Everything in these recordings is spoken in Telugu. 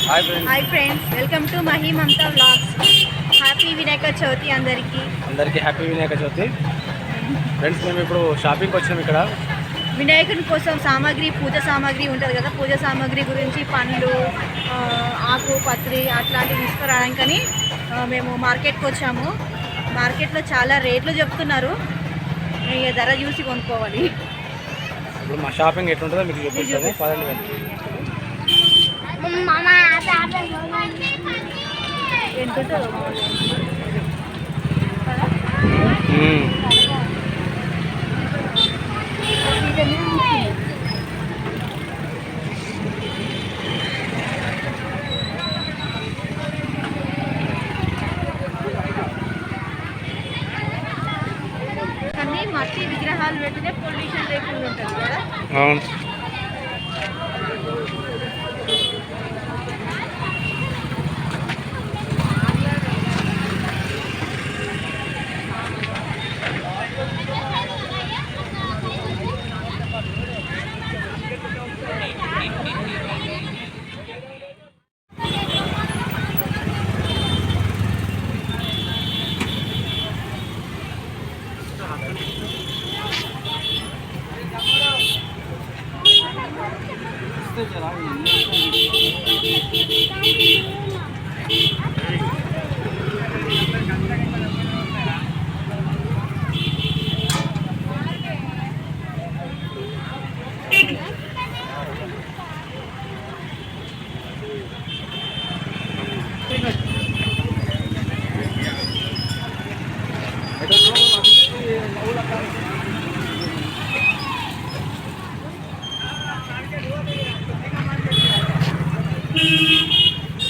Hi friends welcome to Mahimanta vlogs happy Vinayaka Chavithi అందరికీ హ్యాపీ వినాయక చవితి ఫ్రెండ్స్ మేము ఇప్పుడు షాపింగ్కి వచ్చాము ఇక్కడ వినాయకుని కోసం సామాగ్రి పూజ సామాగ్రి ఉంటుంది కదా పూజ సామాగ్రి గురించి పండ్లు ఆకు పత్రి అట్లాంటివి తీసుకురావడానికని మేము మార్కెట్కి వచ్చాము మార్కెట్లో చాలా రేట్లు చెప్తున్నారు ధర చూసి కొనుక్కోవాలి ఇప్పుడు మా షాపింగ్ ఎట్లుంటుందో మీకు చూపిస్తాము పదండి కానీ మట్టి విగ్రహాలు పెట్టినే పొల్యూషన్ లేకుండా ఉంటుంది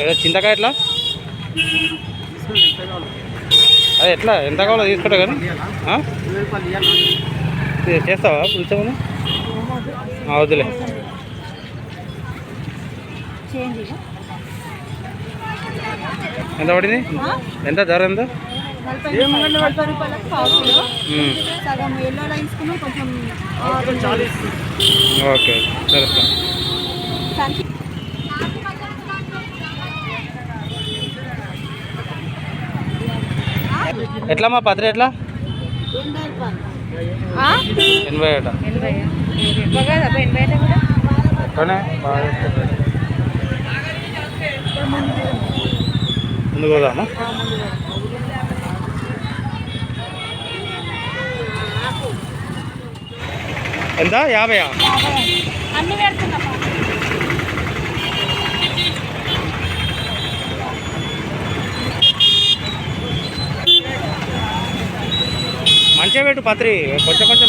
కదా చింతకాయ ఎట్లా అదే ఎట్లా ఎంత కావాలో తీసుకుంటా కానీ చేస్తావా పిలిచామని వద్దులే ఎంత పడింది ఎంత ధర ఎంత ఓకే సరే ఎట్లా మా పత్రి ఎట్లా 80 అట ముందు పోదామా ఎంత 50 అన్ని పెడుతున్నా మంచిగా పెట్టు పత్రి కొంచెం కొంచెం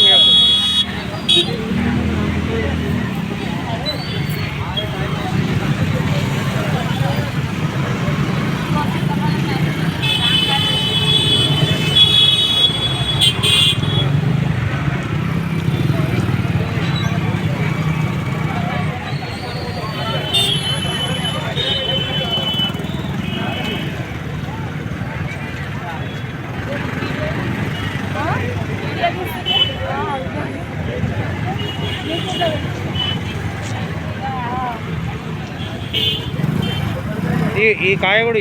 ఈ కాయ కూడా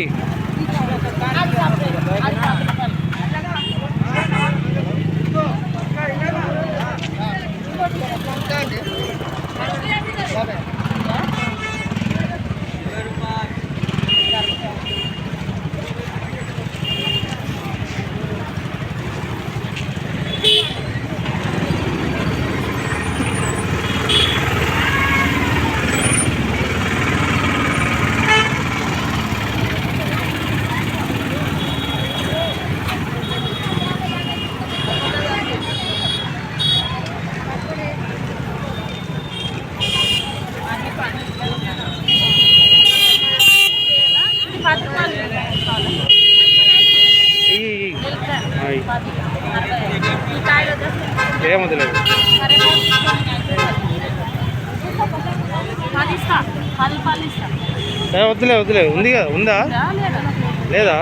ఏమొద్దులేదు వద్దులే ఉంది కదా ఉందా లేదా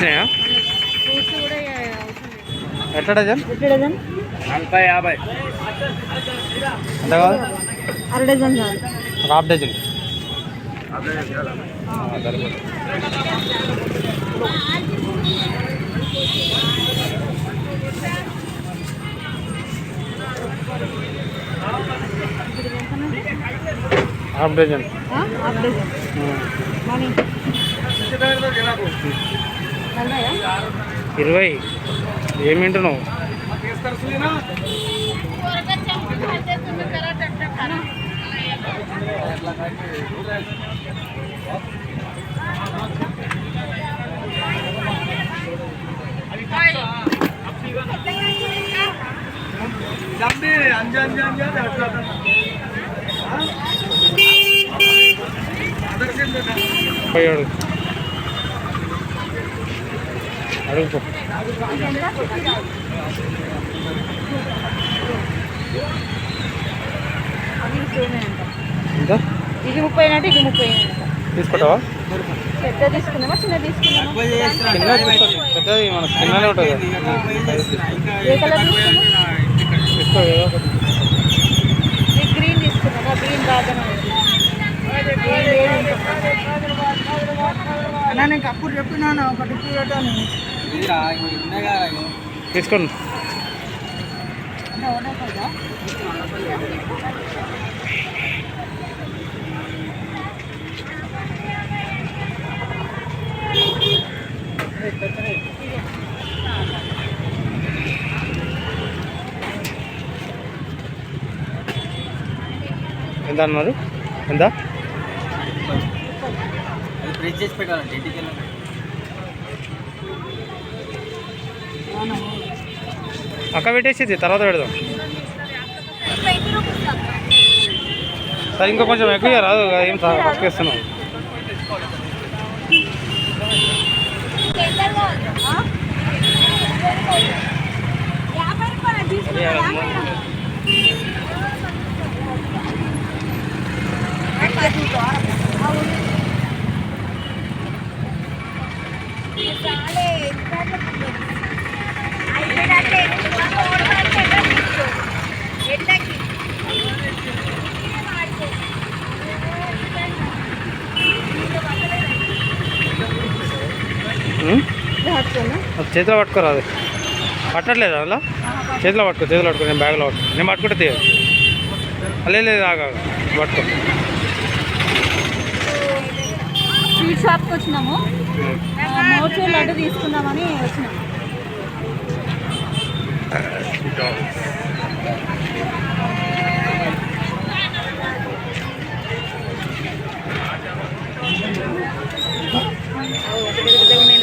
వచ్చినాయా? ఫ్రూట్స్ కూడా అవసరం లేదు. ఎట్లా డజన్? ఎట్లా డజన్? 40, 50. ఎంత కావాలి? అర డజన్ కావాలి. Half dozen. Half dozen. Half dozen money 20. ఏం వింటున్నావు? పోయాడు అడుగుపో. ఎంత? ఇది 30 అంటే ఇది 30 తీసుకుంటావా? పెద్ద తీసుకుందామా చిన్న తీసుకుందామా? పెద్దది మనకు చిన్ననే ఉంటుంది కదా. ఏ కలర్ తీసుకుందాం? తీసుకో ఏదో ఒకటి. ఈ గ్రీన్ తీసుకుందామా? గ్రీన్ బాగా అన్నా నేను అప్పుడు చెప్పినాను ఒకటి తీసుకోండి. ఎంత అన్నారు? ఎంత? ఫ్రిడ్జ్ చేసి పెట్టాలంటే ఇంటికి వెళ్ళాలి. అక్క పెట్టేసి తర్వాత పెడదాం. సరే ఇంకా కొంచెం ఎక్కువ రాదు. ఏం పట్టుకేస్తున్నావు? చేతిలో పట్టుకోరాదు. పట్టట్లేదు అలా? చేతిలో పట్టుకో. నేను బ్యాగ్లో పట్టుకో. నేను పట్టుకుంటే తీయ. లేదు ఆగా పట్టుకో. స్వీట్ షాప్కి వచ్చినాము. మోచూర్ లడ్డు తీసుకుందామని వచ్చినాము.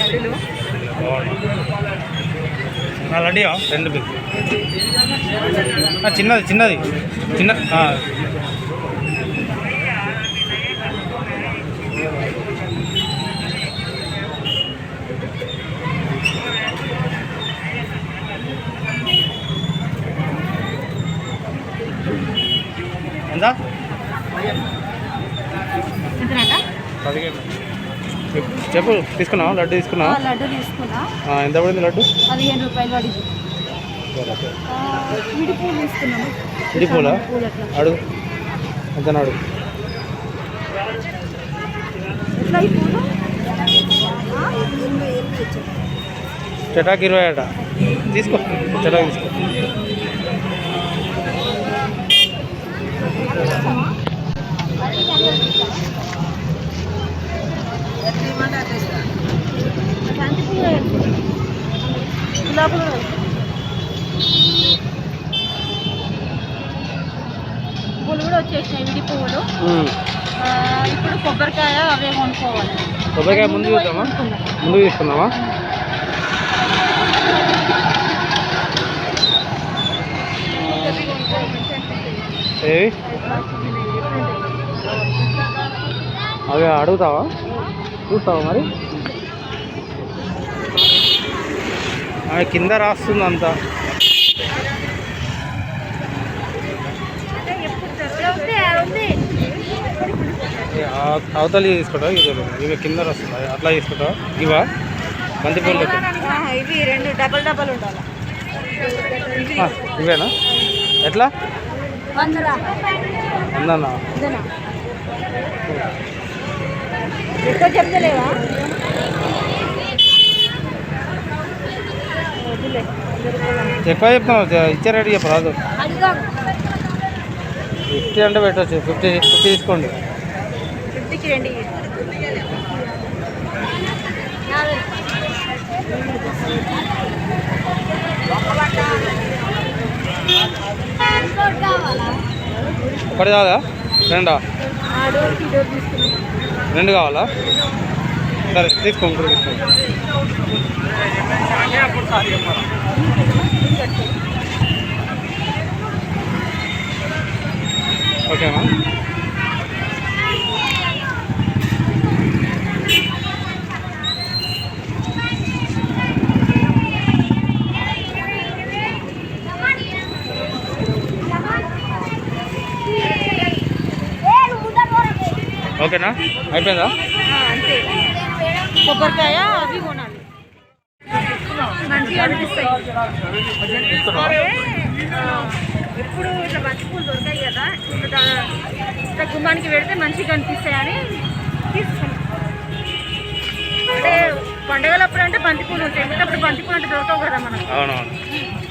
లడ్డులు లడ్డీయా? 2 బిల్. చిన్నది చిన్న ఎంత? 15. చెప్పు. తీసుకున్నావా? లడ్డు తీసుకున్నావా? లడ్డు తీసుకున్నా. ఎంత పడింది లడ్డు? 15 రూపాయలు పడింది. విడి పూలు తీసుకున్నాము. విడి పూలా? అడుగు ఎంత అడుగు. ఎట్లా ఈ పూలు? చటాకి 20 అట. తీసుకో. చటాకి తీసుకో. గులాబీలు పువ్వులు కూడా వచ్చేసినాయి. విడి పువ్వులు. ఇప్పుడు కొబ్బరికాయ అవే కొనుక్కోవాలి. కొబ్బరికాయ ముందు చూద్దామా? ముందు తీసుకుందామా? ఏవి అవి అడుగుతావా? చూస్తావా మరి? ఆమె కింద రాస్తుంది అంతా. అవతలి తీసుకుంటావా? ఇవి కింద రాస్తుందా? అట్లా తీసుకుంటావా? ఇవా బంతిపూలు ఇవి రెండు డబల్ డబల్ ఉండాలి. ఇవేనా ఎట్లా 100 ఉందన్నా ఎక్కువ చెప్తలేవా? ఎక్కువ చెప్తాను ఇచ్చే రేటు చెప్పరాదు. 50 అంటే పెట్టచ్చు. 50 తీసుకోండి. 50కి రెండు ఒకటి కాదా రెండా? రెండు కావాలా? సరే తీసుకోండి కూడా తీసుకోండి. ఓకేనా? ఓకేనా? అయిపోయిందా? అంతే. కొబ్బరికాయ అవి కొనాలి, మంచిగా అనిపిస్తాయి. ఎప్పుడు ఇట్లా బంతిపూలు దొరకాయి కదా, ఇట్లా గుమ్మానికి పెడితే మంచిగా అనిపిస్తాయని తీసుకున్నాం. అంటే పండగలప్పుడు అంటే బంతిపూలు ఉంటాయి, మిగతాప్పుడు బంతిపూలు అంటే దొరకవు కదా మనకు. అవునవును,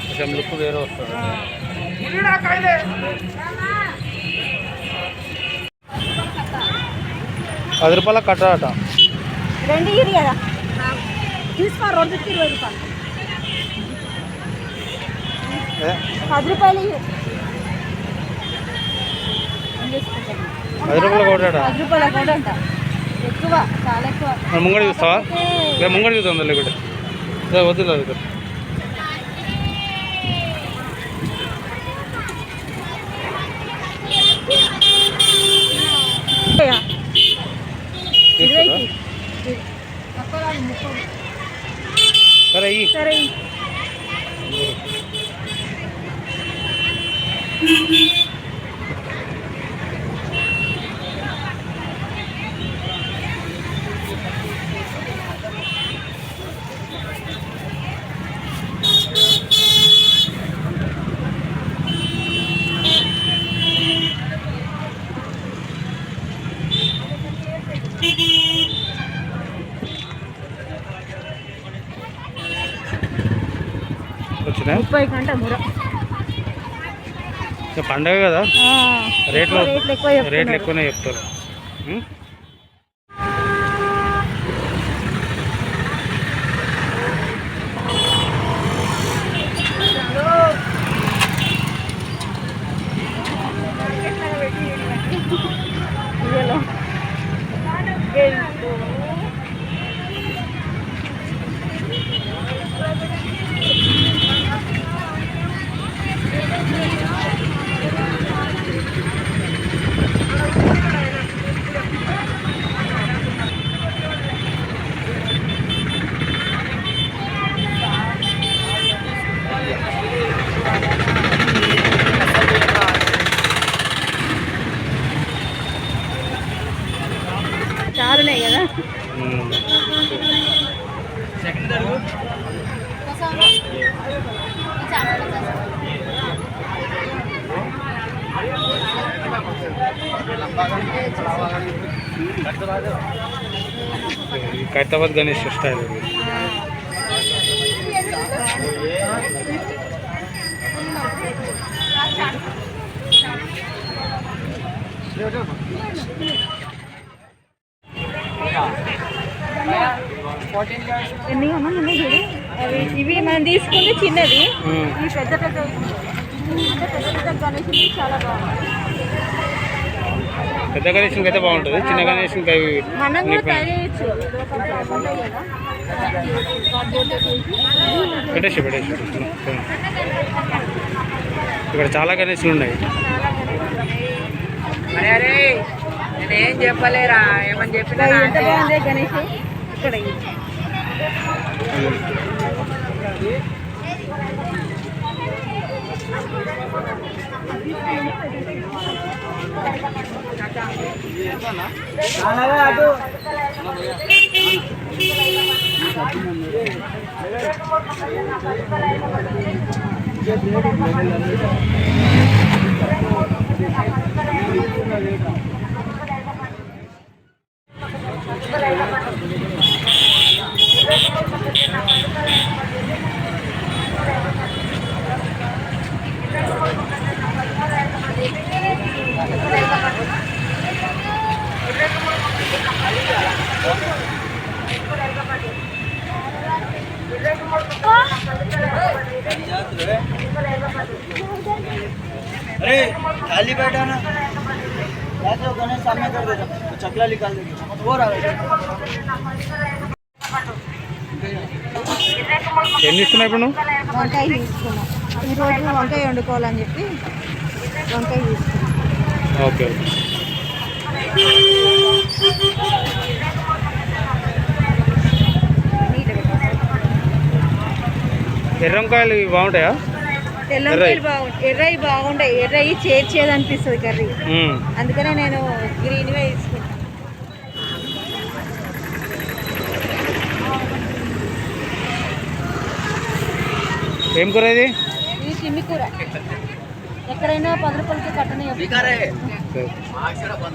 కొంచెం లుక్ వేరే వస్తుంది. 10 రూపాయల కట్టాట. రెండు ఇరు కదా తీసుకో, రెండుకి 20 రూపాయలు. 10 రూపాయలు 10 రూపాయల కొట్టాట. 10 రూపాయల కూడా అంట, ఎక్కువ, చాలా ఎక్కువ. ముంగడి చూస్తావా? ముంగడి చూద్దాం లేకుంటే వద్దు అది. సరే సరే వచ్చినా 30 కంటే ముర. పండగ కదా, రేట్లు ఎక్కువనే చెప్తారు. చాలున్నాయి కదా. ఖైరతాబాద్ గణేష్ స్టైల్. ఎన్ని అన్నా చూడు, అవి ఇవి మనం తీసుకుంటే చిన్నది, ఈ పెద్ద పెద్ద గణేషులు చాలా బాగుంది. పెద్ద గణేషన్కి అయితే బాగుంటుంది, చిన్న గణేషన్కి అవి మనం కూడా తయారు చేయొచ్చు. పెట్టేసి ఇక్కడ చాలా గణేషులు ఉన్నాయి. నేనేం చెప్పలేరా, ఏమని చెప్పినా ఎంత బాగుంది గణేష్ ఇక్కడ. अरे खाली बैठा ना ऐसे हो गणेश सामने कर देता तो चकला निकाल देंगे वो रहा ఏం తీసుకున్నావు ఇప్పుడు నువ్వు? వంకాయ తీసుకున్నాం. ఈరోజు వంకాయ వండుకోవాలని చెప్పి వంకాయ తీసుకున్నాం. Okay okay. ఎర్ర వంకాయలు ఇవి బాగుంటాయా? తెల్లంకాయలు బాగుంటాయి, ఎర్రవి బాగుంటాయి. ఎర్రవి చేర్చేది అనిపిస్తుంది కర్రీ, అందుకనే నేను గ్రీన్వే తీసుకున్నాను. ఏం కూర ఇది? ఇది చిమ్మి కూర. ఎక్కడైనా 10 రూపాయలకి కట్టనే.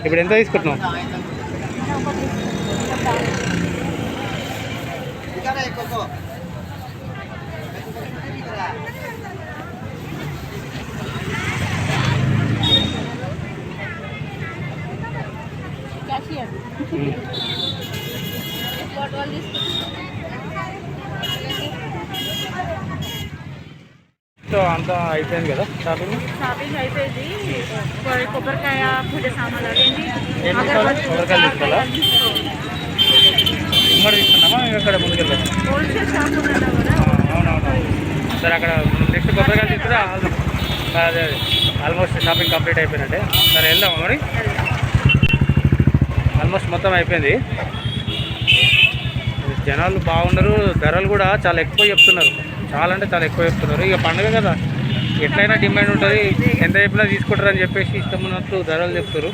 ఇప్పుడు ఎంత తీసుకుంటున్నావు? సో అంతా అయిపోయింది కదా షాపింగ్? షాపింగ్ అయిపోయింది. కొబ్బరికాయ, పూజ సామాన్లు అవేంటి కొబ్బరికాయలు తీసుకోవాలా? ఉమ్మడి తీసుకున్నామా అక్కడ ముందుకెళ్తామా? హోల్సేల్ షాప్ ఉన్నాడు కదా. అవునవును. సరే అక్కడ నెక్స్ట్ కొబ్బరికాయలు తీసుకురా. అదే ఆల్మోస్ట్ షాపింగ్ కంప్లీట్ అయిపోయినట్టే. సరే వెళ్దామా మరి? ఆల్మోస్ట్ మొత్తం అయిపోయింది. జనాలు బాగున్నారు, ధరలు కూడా చాలా ఎక్కువ చెప్తున్నారు. చాలా అంటే చాలా ఎక్కువ చెప్తున్నారు. ఇక పండుగ కదా, ఎట్లయినా డిమాండ్ ఉంటుంది. ఎంత చెప్పినా తీసుకుంటారు అని చెప్పేసి ఇష్టం ఉన్నట్లు ధరలు చెప్తారు.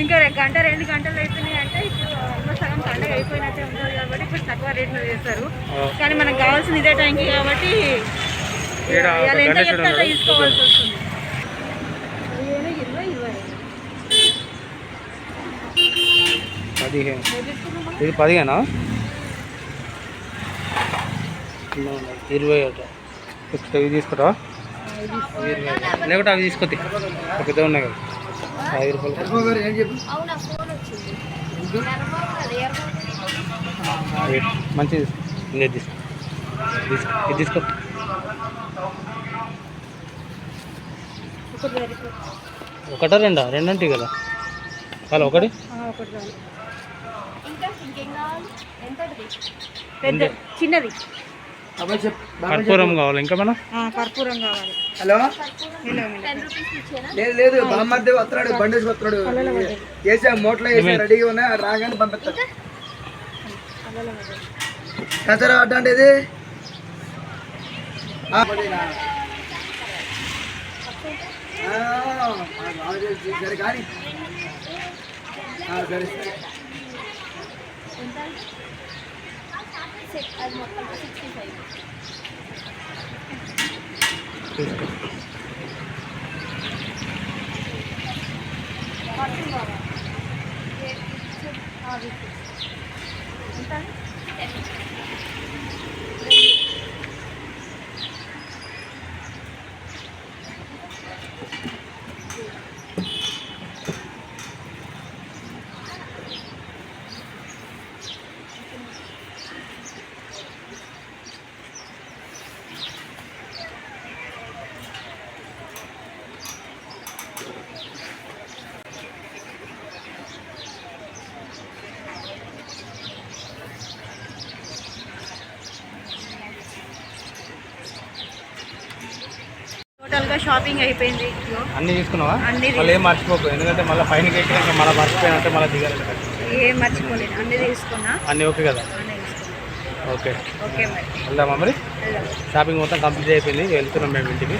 ఇంకా 1-2 గంటలు అయిపోయినాయి అంటే ఇప్పుడు ఆల్మోస్ట్ సగం పండుగ అయిపోయినట్టే ఉంటుంది కాబట్టి ఇప్పుడు తక్కువ రేట్లో చేస్తారు. కానీ మనకు కావాల్సింది ఇదే టైంకి కాబట్టి వాళ్ళు ఎంత చెప్తే అంత తీసుకోవాల్సి వస్తుంది. 15 ఇది 15 20 అట. ఇవి తీసుకుంటావా? లేకపోతే అవి తీసుకొద్ది, పెద్ద ఉన్నాయి కదా 5 రూపాయలు. మంచిది ఇంకా తీసుకో. ఇది తీసుకో. ఒకటా రెండా? రెండంటే కదా చాలా ఒకటి పెద్ద చిన్నది కర్పూరం కావాలి. ఇంకా మన కర్పూరం కావాలి. హలో లేదు లేదు బామ్మర్ది వస్తున్నాడు, బండేసి వస్తున్నాడు. వేసా మోట్లో వేసా రెడీగా ఉన్నా, రాగానే పంపిస్తాడు. కసరా అడ్డ అంటే ఇది సరే కానీ సరే టోటల్గా షాపింగ్ అయిపోయింది. అన్నీ తీసుకున్నావా? అన్నీ మళ్ళీ ఏం మర్చిపోకు, ఎందుకంటే మళ్ళీ పైనకి ఎక్కినాక మళ్ళీ మర్చిపోయినంటే మళ్ళీ దిగాలి. ఏం మర్చిపోలేదు, అన్నీ తీసుకున్నా. అన్నీ ఓకే కదా? అన్నీ తీసుకున్నా. ఓకే ఓకే మరి వెళ్దామా మరి? వెళ్దాం. షాపింగ్ మొత్తం కంప్లీట్ అయిపోయింది. వెళ్తున్నాం మేము ఇంటికి.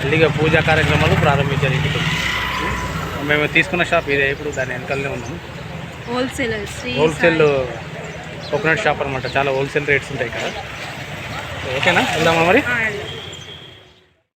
ఇల్లిగా పూజా కార్యక్రమాలు ప్రారంభించారు ఇంటికి. మేము తీసుకున్న షాప్ ఇదే, ఇప్పుడు దాని వెనకాలనే ఉన్నాము. హోల్సేల్ కోకోనట్ షాప్ అనమాట, చాలా హోల్సేల్ రేట్స్ ఉంటాయి ఇక్కడ. ఓకేనా, వెళ్దామా మరి?